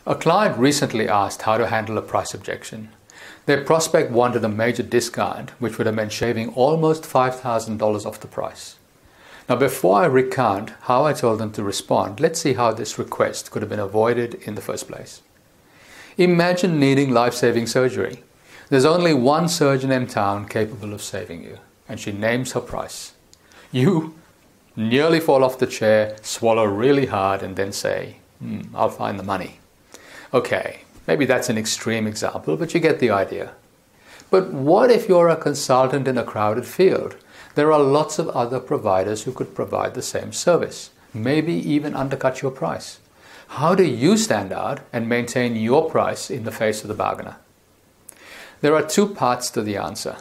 A client recently asked how to handle a price objection. Their prospect wanted a major discount, which would have meant shaving almost $5,000 off the price. Now, before I recount how I told them to respond, let's see how this request could have been avoided in the first place. Imagine needing life-saving surgery. There's only one surgeon in town capable of saving you, and she names her price. You nearly fall off the chair, swallow really hard, and then say, I'll find the money. Okay, maybe that's an extreme example, but you get the idea. But what if you're a consultant in a crowded field? There are lots of other providers who could provide the same service, maybe even undercut your price. How do you stand out and maintain your price in the face of the bargainer? There are two parts to the answer.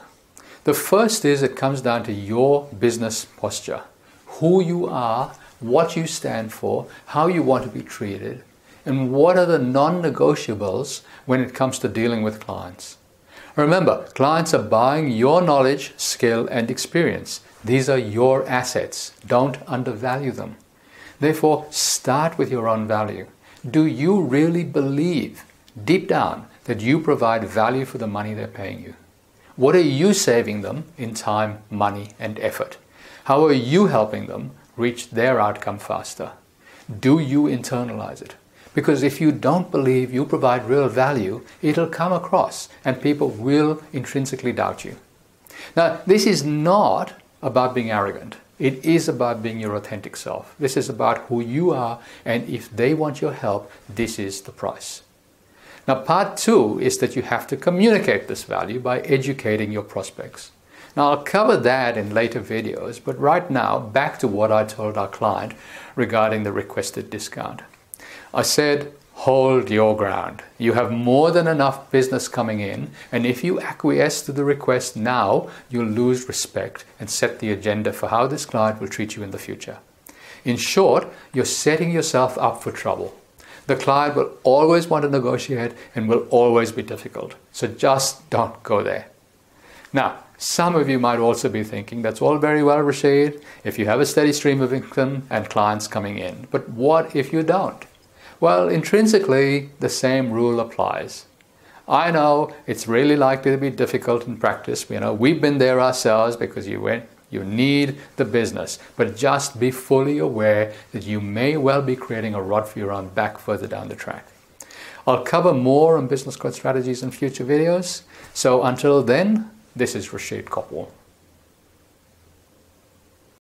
The first is it comes down to your business posture. Who you are, what you stand for, how you want to be treated, and what are the non-negotiables when it comes to dealing with clients. Remember, clients are buying your knowledge, skill, and experience. These are your assets. Don't undervalue them. Therefore, start with your own value. Do you really believe, deep down, that you provide value for the money they're paying you? What are you saving them in time, money, and effort? How are you helping them reach their outcome faster? Do you internalize it? Because if you don't believe you provide real value, it'll come across and people will intrinsically doubt you. Now, this is not about being arrogant. It is about being your authentic self. This is about who you are, and if they want your help, this is the price. Now, part two is that you have to communicate this value by educating your prospects. Now, I'll cover that in later videos, but right now, back to what I told our client regarding the requested discount. I said, hold your ground. You have more than enough business coming in, and if you acquiesce to the request now, you'll lose respect and set the agenda for how this client will treat you in the future. In short, you're setting yourself up for trouble. The client will always want to negotiate and will always be difficult. So just don't go there. Now, some of you might also be thinking, that's all very well, Rashid, if you have a steady stream of income and clients coming in. But what if you don't? Well, intrinsically, the same rule applies. I know it's really likely to be difficult in practice. We've been there ourselves because you need the business. But just be fully aware that you may well be creating a rod for your own back further down the track. I'll cover more on business growth strategies in future videos. So until then, this is Rashid Kopwal.